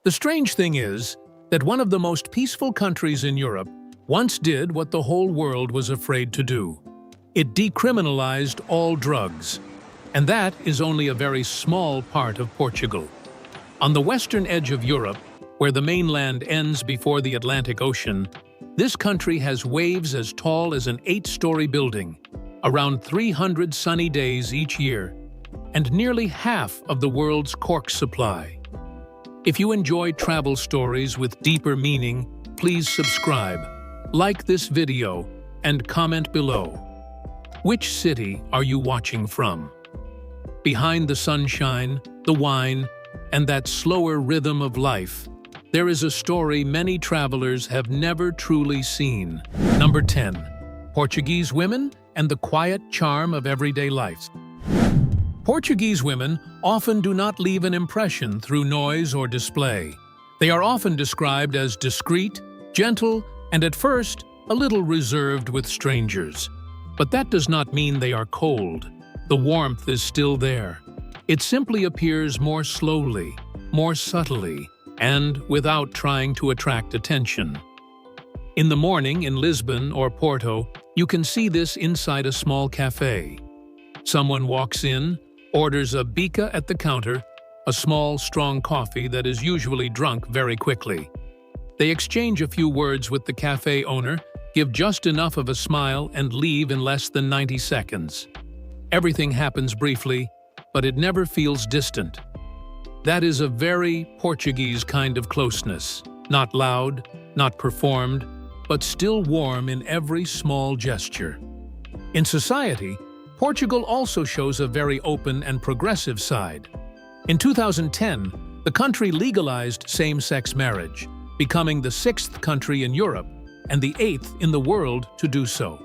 The strange thing is that one of the most peaceful countries in Europe once did what the whole world was afraid to do. It decriminalized all drugs. And that is only a very small part of Portugal. On the western edge of Europe, where the mainland ends before the Atlantic Ocean, this country has waves as tall as an 8-story building, around 300 sunny days each year, and nearly half of the world's cork supply. If you enjoy travel stories with deeper meaning, please subscribe, like this video, and comment below. Which city are you watching from? Behind the sunshine, the wine, and that slower rhythm of life, there is a story many travelers have never truly seen. Number 10. Portuguese women and the quiet charm of everyday life. Portuguese women often do not leave an impression through noise or display. They are often described as discreet, gentle, and at first, a little reserved with strangers. But that does not mean they are cold. The warmth is still there. It simply appears more slowly, more subtly, and without trying to attract attention. In the morning in Lisbon or Porto, you can see this inside a small cafe. Someone walks in, orders a bica at the counter, a small, strong coffee that is usually drunk very quickly. They exchange a few words with the cafe owner, give just enough of a smile, and leave in less than 90 seconds. Everything happens briefly, but it never feels distant. That is a very Portuguese kind of closeness, not loud, not performed, but still warm in every small gesture. In society, Portugal also shows a very open and progressive side. In 2010, the country legalized same-sex marriage, becoming the 6th country in Europe and the 8th in the world to do so.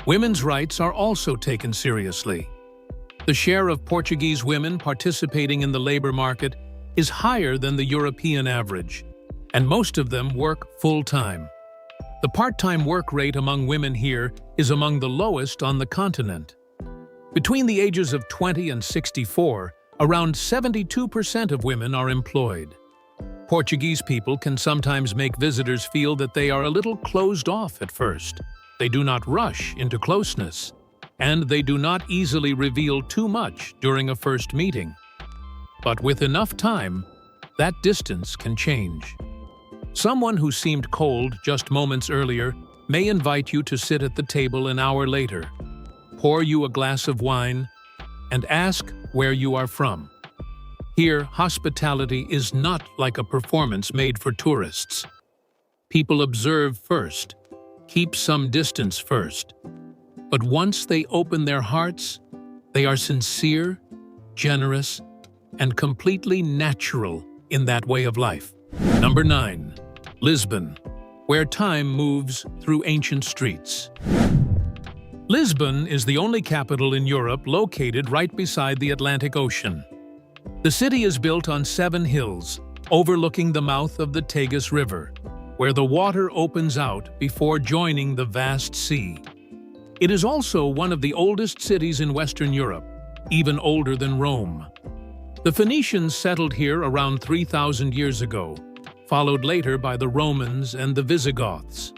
Women's rights are also taken seriously. The share of Portuguese women participating in the labor market is higher than the European average, and most of them work full-time. The part-time work rate among women here is among the lowest on the continent. Between the ages of 20 and 64, around 72% of women are employed. Portuguese people can sometimes make visitors feel that they are a little closed off at first. They do not rush into closeness, and they do not easily reveal too much during a first meeting. But with enough time, that distance can change. Someone who seemed cold just moments earlier may invite you to sit at the table an hour later, pour you a glass of wine, and ask where you are from. Here, hospitality is not like a performance made for tourists. People observe first, keep some distance first. But once they open their hearts, they are sincere, generous, and completely natural in that way of life. Number 9. Lisbon, where time moves through ancient streets. Lisbon is the only capital in Europe located right beside the Atlantic Ocean. The city is built on 7 hills, overlooking the mouth of the Tagus River, where the water opens out before joining the vast sea. It is also one of the oldest cities in Western Europe, even older than Rome. The Phoenicians settled here around 3,000 years ago, followed later by the Romans and the Visigoths.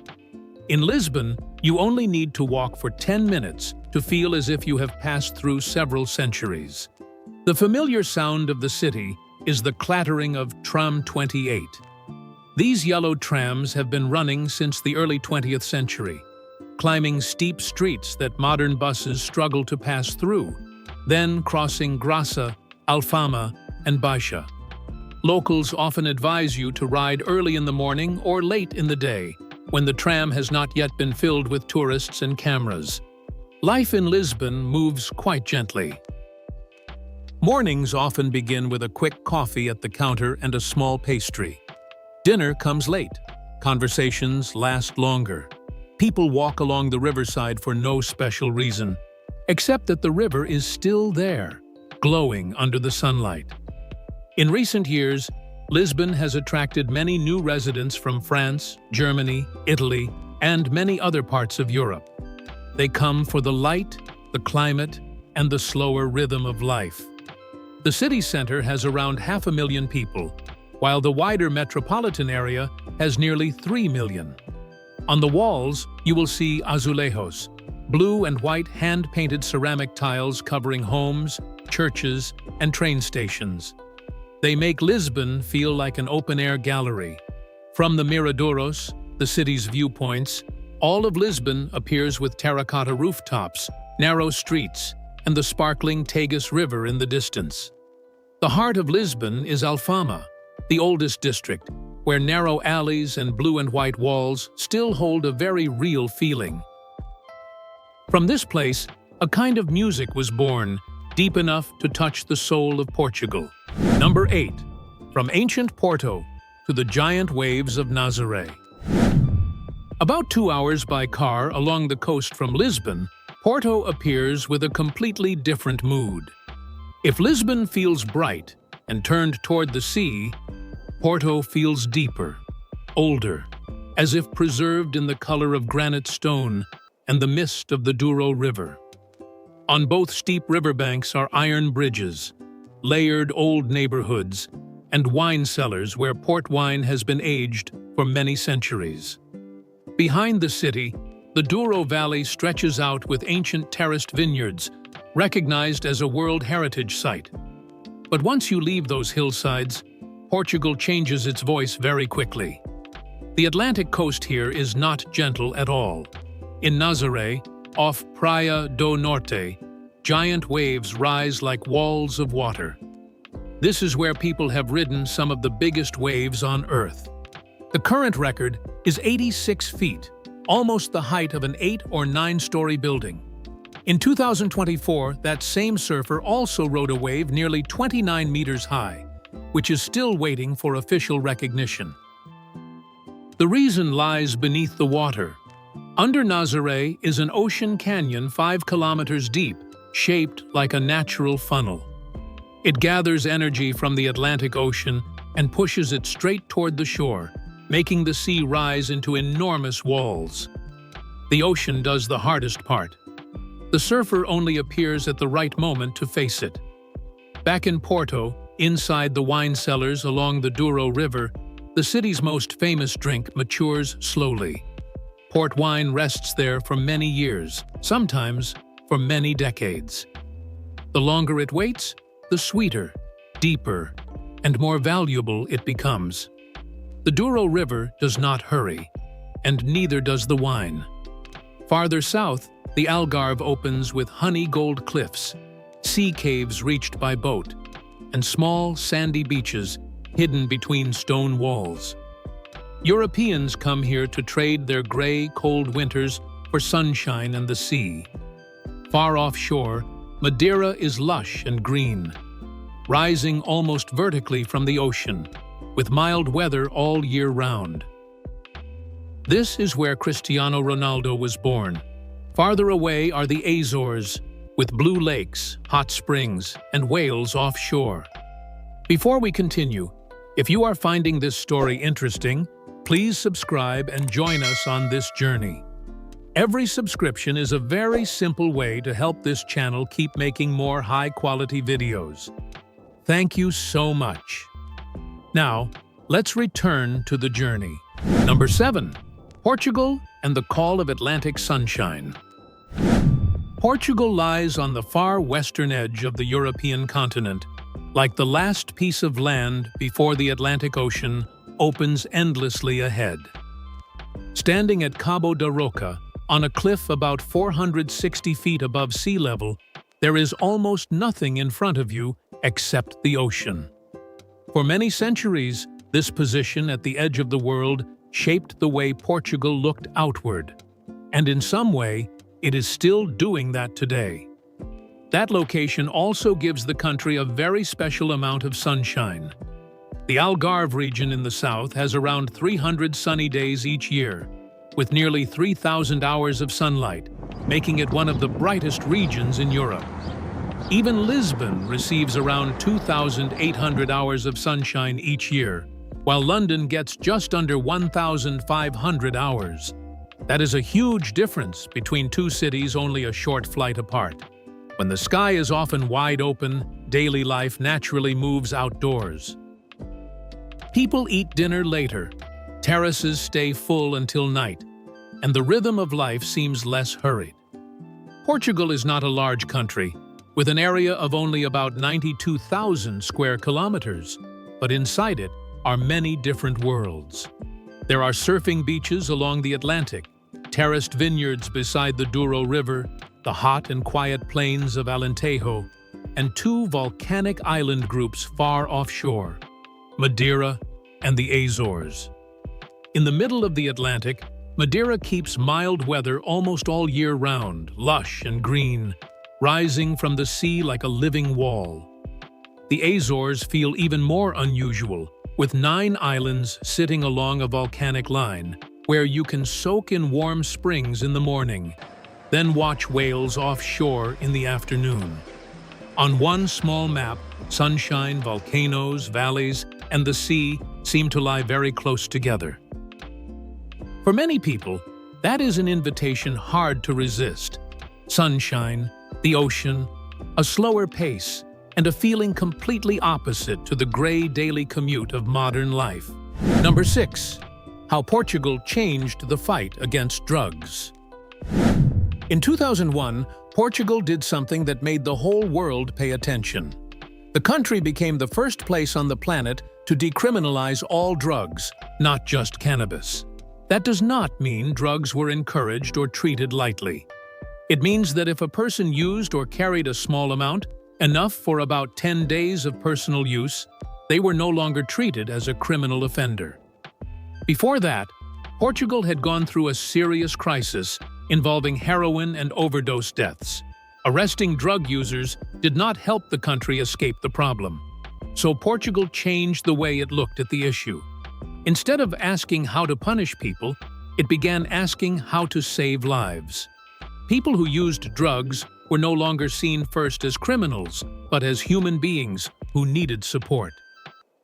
In Lisbon, you only need to walk for 10 minutes to feel as if you have passed through several centuries. The familiar sound of the city is the clattering of tram 28. These yellow trams have been running since the early 20th century, climbing steep streets that modern buses struggle to pass through, then crossing Graça, Alfama, and Baixa. Locals often advise you to ride early in the morning or late in the day, when the tram has not yet been filled with tourists and cameras. Life in Lisbon moves quite gently. Mornings often begin with a quick coffee at the counter and a small pastry. Dinner comes late. Conversations last longer. People walk along the riverside for no special reason, except that the river is still there, glowing under the sunlight. In recent years, Lisbon has attracted many new residents from France, Germany, Italy, and many other parts of Europe. They come for the light, the climate, and the slower rhythm of life. The city center has around 500,000 people, while the wider metropolitan area has nearly 3 million. On the walls, you will see azulejos, blue and white hand-painted ceramic tiles covering homes, churches, and train stations. They make Lisbon feel like an open-air gallery. From the Miradouros, the city's viewpoints, all of Lisbon appears with terracotta rooftops, narrow streets, and the sparkling Tagus River in the distance. The heart of Lisbon is Alfama, the oldest district, where narrow alleys and blue and white walls still hold a very real feeling. From this place, a kind of music was born, deep enough to touch the soul of Portugal. Number 8. From ancient Porto to the giant waves of Nazaré. About 2 hours by car along the coast from Lisbon, Porto appears with a completely different mood. If Lisbon feels bright and turned toward the sea, Porto feels deeper, older, as if preserved in the color of granite stone and the mist of the Douro River. On both steep riverbanks are iron bridges, layered old neighborhoods, and wine cellars where port wine has been aged for many centuries. Behind the city, the Douro Valley stretches out with ancient terraced vineyards, recognized as a World Heritage Site. But once you leave those hillsides, Portugal changes its voice very quickly. The Atlantic coast here is not gentle at all. In Nazaré, off Praia do Norte, giant waves rise like walls of water. This is where people have ridden some of the biggest waves on Earth. The current record is 86 feet, almost the height of an 8- or 9-story building. In 2024, that same surfer also rode a wave nearly 29 meters high, which is still waiting for official recognition. The reason lies beneath the water. Under Nazaré is an ocean canyon 5 kilometers deep, shaped like a natural funnel. It gathers energy from the Atlantic Ocean and pushes it straight toward the shore, making the sea rise into enormous walls. The ocean does the hardest part. The surfer only appears at the right moment to face it. Back in Porto, inside the wine cellars along the Douro River, the city's most famous drink matures slowly. Port wine rests there for many years, sometimes for many decades. The longer it waits, the sweeter, deeper, and more valuable it becomes. The Douro River does not hurry, and neither does the wine. Farther south, the Algarve opens with honey gold cliffs, sea caves reached by boat, and small sandy beaches hidden between stone walls. Europeans come here to trade their gray, cold winters for sunshine and the sea. Far offshore, Madeira is lush and green, rising almost vertically from the ocean, with mild weather all year round. This is where Cristiano Ronaldo was born. Farther away are the Azores, with blue lakes, hot springs, and whales offshore. Before we continue, if you are finding this story interesting, please subscribe and join us on this journey. Every subscription is a very simple way to help this channel keep making more high-quality videos. Thank you so much. Now, let's return to the journey. Number 7. Portugal and the Call of Atlantic Sunshine. Portugal lies on the far western edge of the European continent, like the last piece of land before the Atlantic Ocean opens endlessly ahead. Standing at Cabo da Roca, on a cliff about 460 feet above sea level, there is almost nothing in front of you except the ocean. For many centuries, this position at the edge of the world shaped the way Portugal looked outward, and in some way, it is still doing that today. That location also gives the country a very special amount of sunshine. The Algarve region in the south has around 300 sunny days each year, with nearly 3,000 hours of sunlight, making it one of the brightest regions in Europe. Even Lisbon receives around 2,800 hours of sunshine each year, while London gets just under 1,500 hours. That is a huge difference between two cities only a short flight apart. When the sky is often wide open, daily life naturally moves outdoors. People eat dinner later, terraces stay full until night, and the rhythm of life seems less hurried. Portugal is not a large country, with an area of only about 92,000 square kilometers, but inside it are many different worlds. There are surfing beaches along the Atlantic, terraced vineyards beside the Douro River, the hot and quiet plains of Alentejo, and two volcanic island groups far offshore, Madeira and the Azores. In the middle of the Atlantic, Madeira keeps mild weather almost all year round, lush and green, rising from the sea like a living wall. The Azores feel even more unusual, with 9 islands sitting along a volcanic line, where you can soak in warm springs in the morning, then watch whales offshore in the afternoon. On one small map, sunshine, volcanoes, valleys, and the sea seem to lie very close together. For many people, that is an invitation hard to resist. Sunshine, the ocean, a slower pace, and a feeling completely opposite to the gray daily commute of modern life. Number 6. How Portugal changed the fight against drugs. In 2001, Portugal did something that made the whole world pay attention. The country became the first place on the planet to decriminalize all drugs, not just cannabis. That does not mean drugs were encouraged or treated lightly. It means that if a person used or carried a small amount, enough for about 10 days of personal use, they were no longer treated as a criminal offender. Before that, Portugal had gone through a serious crisis involving heroin and overdose deaths. Arresting drug users did not help the country escape the problem. So Portugal changed the way it looked at the issue. Instead of asking how to punish people, it began asking how to save lives. People who used drugs were no longer seen first as criminals, but as human beings who needed support.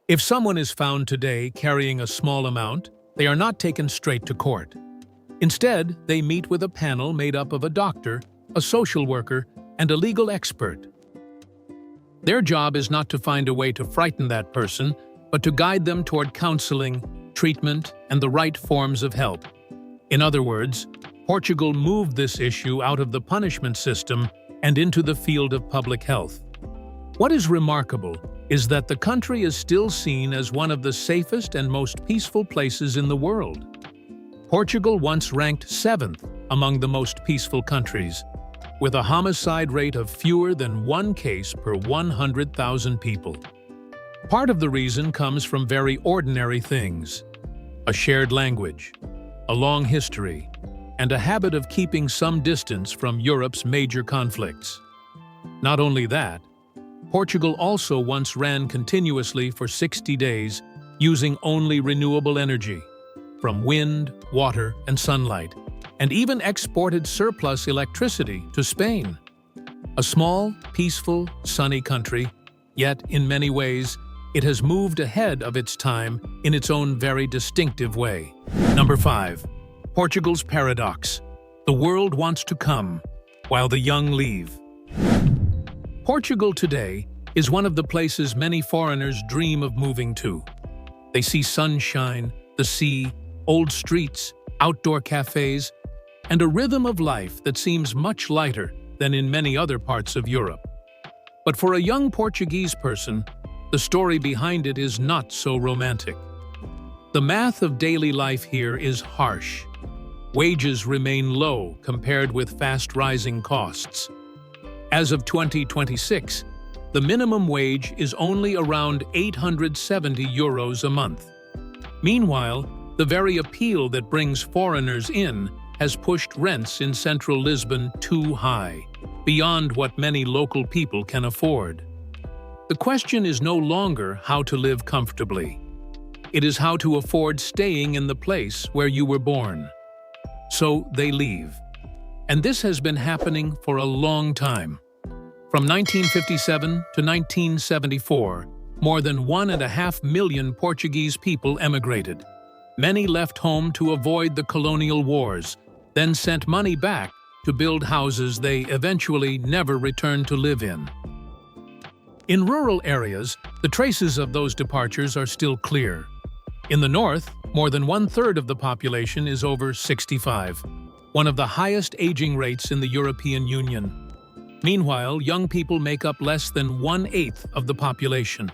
If someone is found today carrying a small amount, they are not taken straight to court. Instead, they meet with a panel made up of a doctor, a social worker, and a legal expert. Their job is not to find a way to frighten that person, but to guide them toward counseling, treatment, and the right forms of help. In other words, Portugal moved this issue out of the punishment system and into the field of public health. What is remarkable is that the country is still seen as one of the safest and most peaceful places in the world. Portugal once ranked 7th among the most peaceful countries, with a homicide rate of fewer than 1 case per 100,000 people. Part of the reason comes from very ordinary things: a shared language, a long history, and a habit of keeping some distance from Europe's major conflicts. Not only that, Portugal also once ran continuously for 60 days using only renewable energy, from wind, water, and sunlight, and even exported surplus electricity to Spain. A small, peaceful, sunny country, yet in many ways, it has moved ahead of its time in its own very distinctive way. Number 5. Portugal's paradox. The world wants to come, while the young leave. Portugal today is one of the places many foreigners dream of moving to. They see sunshine, the sea, old streets, outdoor cafes, and a rhythm of life that seems much lighter than in many other parts of Europe. But for a young Portuguese person, the story behind it is not so romantic. The math of daily life here is harsh. Wages remain low compared with fast-rising costs. As of 2026, the minimum wage is only around 870 euros a month. Meanwhile, the very appeal that brings foreigners in has pushed rents in central Lisbon too high, beyond what many local people can afford. The question is no longer how to live comfortably. It is how to afford staying in the place where you were born. So they leave. And this has been happening for a long time. From 1957 to 1974, more than 1.5 million Portuguese people emigrated. Many left home to avoid the colonial wars, then sent money back to build houses they eventually never returned to live in. In rural areas, the traces of those departures are still clear. In the north, more than one-third of the population is over 65, one of the highest aging rates in the European Union. Meanwhile, young people make up less than 1/8 of the population.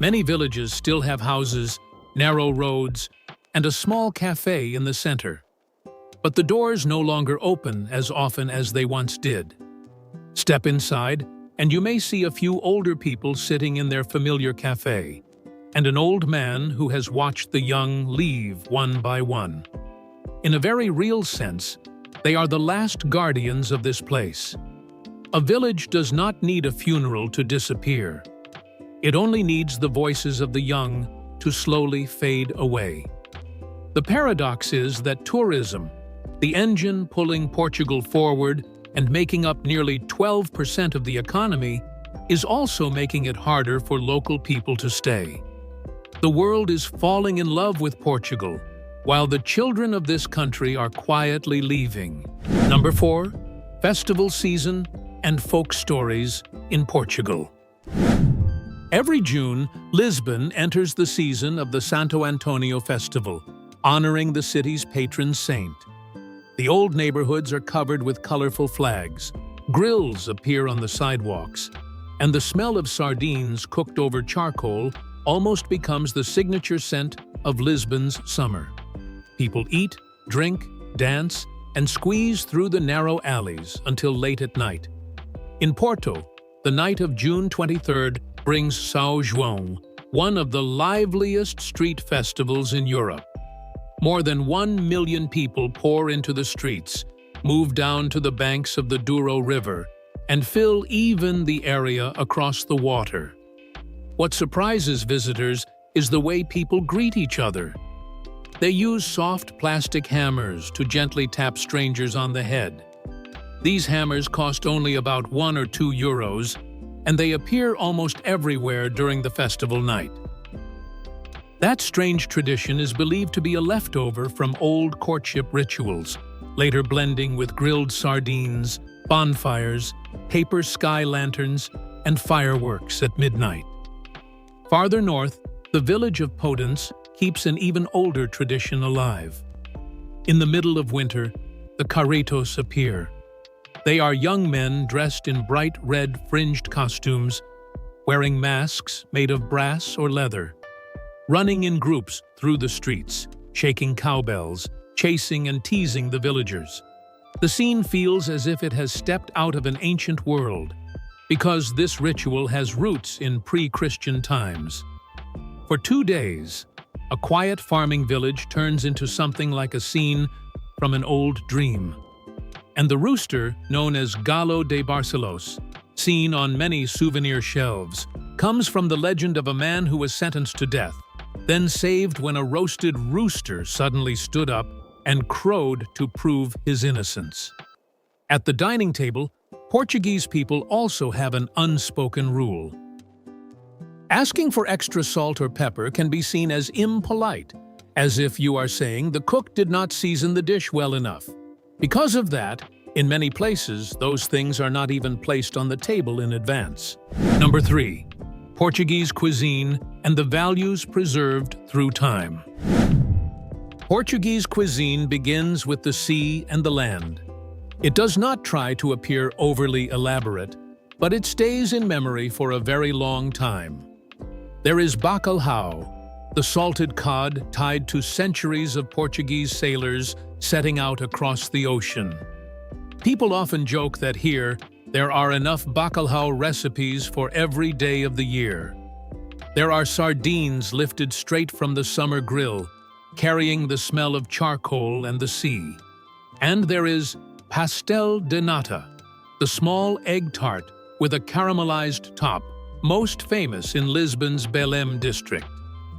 Many villages still have houses, narrow roads, and a small cafe in the center. But the doors no longer open as often as they once did. Step inside, and you may see a few older people sitting in their familiar cafe, and an old man who has watched the young leave one by one. In a very real sense, they are the last guardians of this place. A village does not need a funeral to disappear. It only needs the voices of the young to slowly fade away. The paradox is that tourism, the engine pulling Portugal forward and making up nearly 12% of the economy, is also making it harder for local people to stay. The world is falling in love with Portugal, while the children of this country are quietly leaving. Number 4. Festival season and folk stories in Portugal. Every June, Lisbon enters the season of the Santo Antonio Festival, honoring the city's patron saint. The old neighborhoods are covered with colorful flags, grills appear on the sidewalks, and the smell of sardines cooked over charcoal almost becomes the signature scent of Lisbon's summer. People eat, drink, dance, and squeeze through the narrow alleys until late at night. In Porto, the night of June 23rd brings São João, one of the liveliest street festivals in Europe. More than 1 million people pour into the streets, move down to the banks of the Douro River, and fill even the area across the water. What surprises visitors is the way people greet each other. They use soft plastic hammers to gently tap strangers on the head. These hammers cost only about 1 or 2 euros, and they appear almost everywhere during the festival night. That strange tradition is believed to be a leftover from old courtship rituals, later blending with grilled sardines, bonfires, paper sky lanterns, and fireworks at midnight. Farther north, the village of Potence keeps an even older tradition alive. In the middle of winter, the carretos appear. They are young men dressed in bright red fringed costumes, wearing masks made of brass or leather, running in groups through the streets, shaking cowbells, chasing and teasing the villagers. The scene feels as if it has stepped out of an ancient world, because this ritual has roots in pre-Christian times. For 2 days, a quiet farming village turns into something like a scene from an old dream. And the rooster, known as Galo de Barcelos, seen on many souvenir shelves, comes from the legend of a man who was sentenced to death, then saved when a roasted rooster suddenly stood up and crowed to prove his innocence. At the dining table, Portuguese people also have an unspoken rule. Asking for extra salt or pepper can be seen as impolite, as if you are saying the cook did not season the dish well enough. Because of that, in many places, those things are not even placed on the table in advance. Number 3. Portuguese cuisine and the values preserved through time. Portuguese cuisine begins with the sea and the land. It does not try to appear overly elaborate, but it stays in memory for a very long time. There is bacalhau, the salted cod tied to centuries of Portuguese sailors setting out across the ocean. People often joke that here, there are enough bacalhau recipes for every day of the year. There are sardines lifted straight from the summer grill, carrying the smell of charcoal and the sea. And there is pastel de nata, the small egg tart with a caramelized top, most famous in Lisbon's Belém district,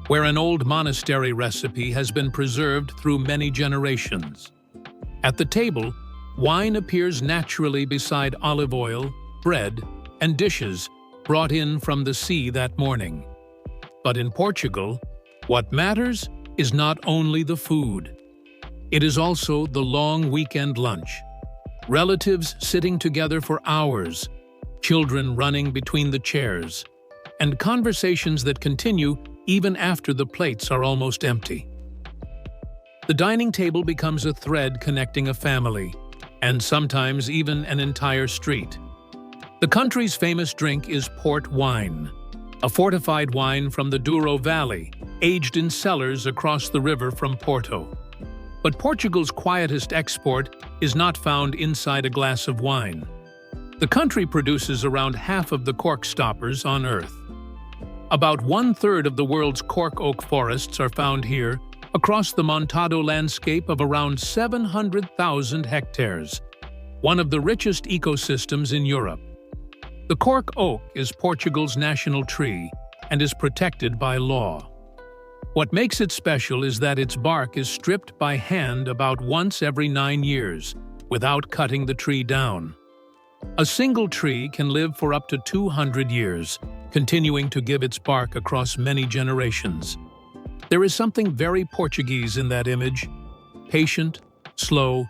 where an old monastery recipe has been preserved through many generations. At the table, wine appears naturally beside olive oil, bread, and dishes brought in from the sea that morning. But in Portugal, what matters is not only the food. It is also the long weekend lunch. Relatives sitting together for hours, children running between the chairs, and conversations that continue even after the plates are almost empty. The dining table becomes a thread connecting a family, and sometimes even an entire street. The country's famous drink is port wine, a fortified wine from the Douro Valley, aged in cellars across the river from Porto. But Portugal's quietest export is not found inside a glass of wine. The country produces around half of the cork stoppers on Earth. About 1/3 of the world's cork oak forests are found here, across the Montado landscape of around 700,000 hectares, one of the richest ecosystems in Europe. The cork oak is Portugal's national tree and is protected by law. What makes it special is that its bark is stripped by hand about once every 9 years, without cutting the tree down. A single tree can live for up to 200 years, continuing to give its bark across many generations. There is something very Portuguese in that image, patient, slow,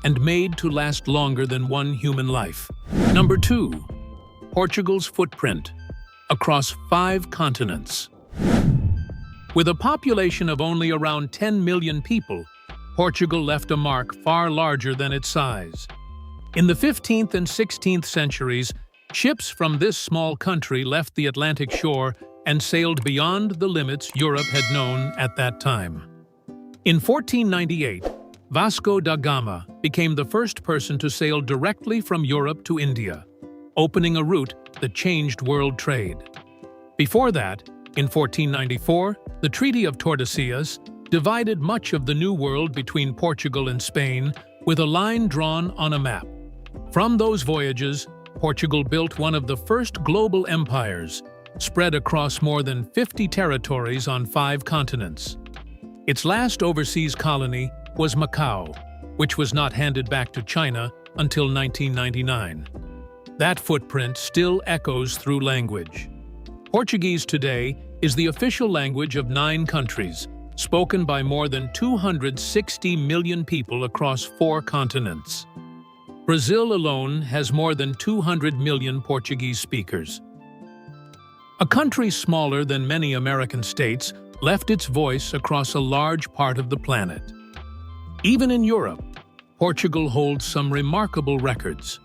and made to last longer than one human life. Number 2. Portugal's footprint across 5 continents. With a population of only around 10 million people, Portugal left a mark far larger than its size. In the 15th and 16th centuries, ships from this small country left the Atlantic shore and sailed beyond the limits Europe had known at that time. In 1498, Vasco da Gama became the first person to sail directly from Europe to India, opening a route that changed world trade. Before that, in 1494, the Treaty of Tordesillas divided much of the New World between Portugal and Spain with a line drawn on a map. From those voyages, Portugal built one of the first global empires, spread across more than 50 territories on 5 continents. Its last overseas colony was Macau, which was not handed back to China until 1999. That footprint still echoes through language. Portuguese today is the official language of 9 countries, spoken by more than 260 million people across 4 continents. Brazil alone has more than 200 million Portuguese speakers. A country smaller than many American states left its voice across a large part of the planet. Even in Europe, Portugal holds some remarkable records.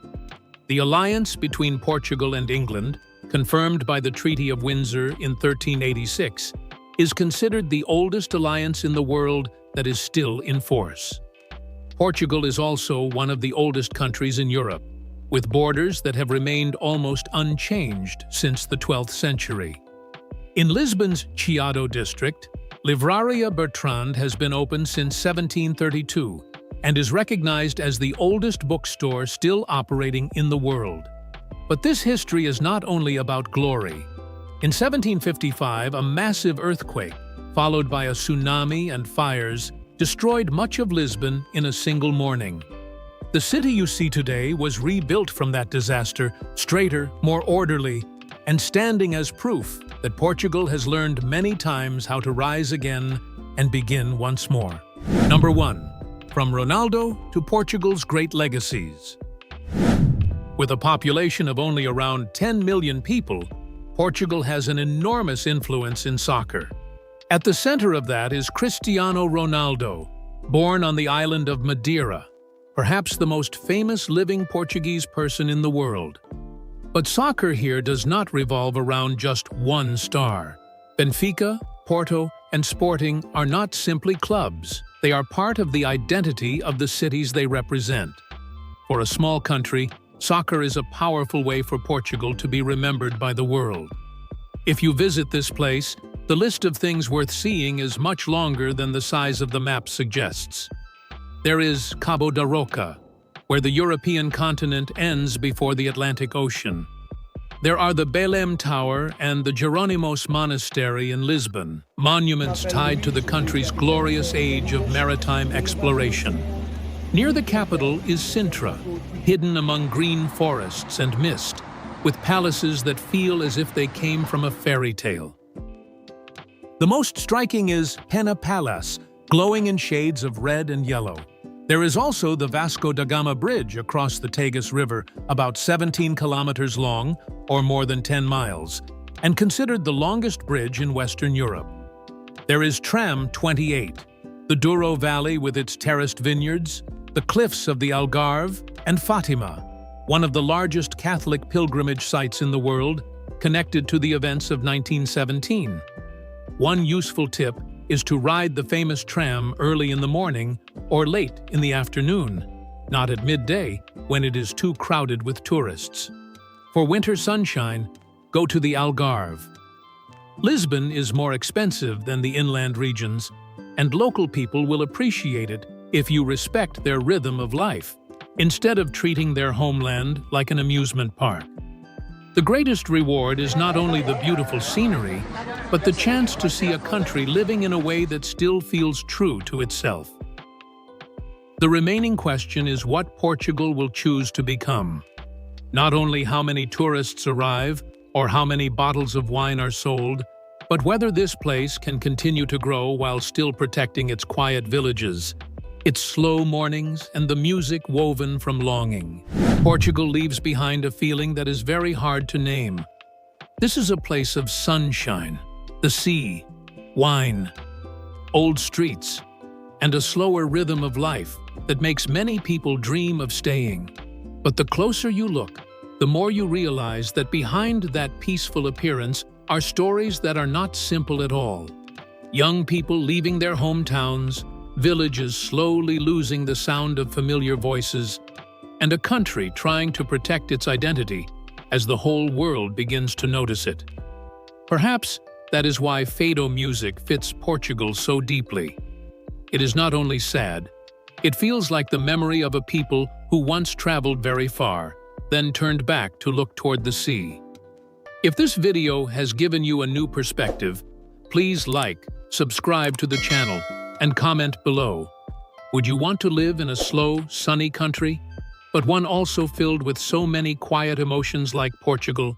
The alliance between Portugal and England, confirmed by the Treaty of Windsor in 1386, is considered the oldest alliance in the world that is still in force. Portugal is also one of the oldest countries in Europe, with borders that have remained almost unchanged since the 12th century. In Lisbon's Chiado district, Livraria Bertrand has been open since 1732 and is recognized as the oldest bookstore still operating in the world. But this history is not only about glory. In 1755, a massive earthquake, followed by a tsunami and fires, destroyed much of Lisbon in a single morning. The city you see today was rebuilt from that disaster, straighter, more orderly, and standing as proof that Portugal has learned many times how to rise again and begin once more. Number 1. From Ronaldo to Portugal's great legacies. With a population of only around 10 million people, Portugal has an enormous influence in soccer. At the center of that is Cristiano Ronaldo, born on the island of Madeira, perhaps the most famous living Portuguese person in the world. But soccer here does not revolve around just one star. Benfica, Porto, and Sporting are not simply clubs. They are part of the identity of the cities they represent. For a small country, soccer is a powerful way for Portugal to be remembered by the world. If you visit this place, the list of things worth seeing is much longer than the size of the map suggests. There is Cabo da Roca, where the European continent ends before the Atlantic Ocean. There are the Belém Tower and the Jerónimos Monastery in Lisbon, monuments tied to the country's glorious age of maritime exploration. Near the capital is Sintra, hidden among green forests and mist, with palaces that feel as if they came from a fairy tale. The most striking is Pena Palace, glowing in shades of red and yellow. There is also the Vasco da Gama Bridge across the Tagus River, about 17 kilometers long, or more than 10 miles, and considered the longest bridge in Western Europe. There is Tram 28, the Douro Valley with its terraced vineyards, the cliffs of the Algarve, and Fatima, one of the largest Catholic pilgrimage sites in the world, connected to the events of 1917. One useful tip is to ride the famous tram early in the morning or late in the afternoon, not at midday when it is too crowded with tourists. For winter sunshine, go to the Algarve. Lisbon is more expensive than the inland regions, and local people will appreciate it if you respect their rhythm of life, instead of treating their homeland like an amusement park. The greatest reward is not only the beautiful scenery, but the chance to see a country living in a way that still feels true to itself. The remaining question is what Portugal will choose to become. Not only how many tourists arrive or how many bottles of wine are sold, but whether this place can continue to grow while still protecting its quiet villages, its slow mornings, and the music woven from longing. Portugal leaves behind a feeling that is very hard to name. This is a place of sunshine, the sea, wine, old streets, and a slower rhythm of life that makes many people dream of staying. But the closer you look, the more you realize that behind that peaceful appearance are stories that are not simple at all. Young people leaving their hometowns, villages slowly losing the sound of familiar voices, and a country trying to protect its identity as the whole world begins to notice it. Perhaps that is why fado music fits Portugal so deeply. It is not only sad, it feels like the memory of a people who once traveled very far, then turned back to look toward the sea. If this video has given you a new perspective, please like, subscribe to the channel, and comment below. Would you want to live in a slow, sunny country, but one also filled with so many quiet emotions like Portugal?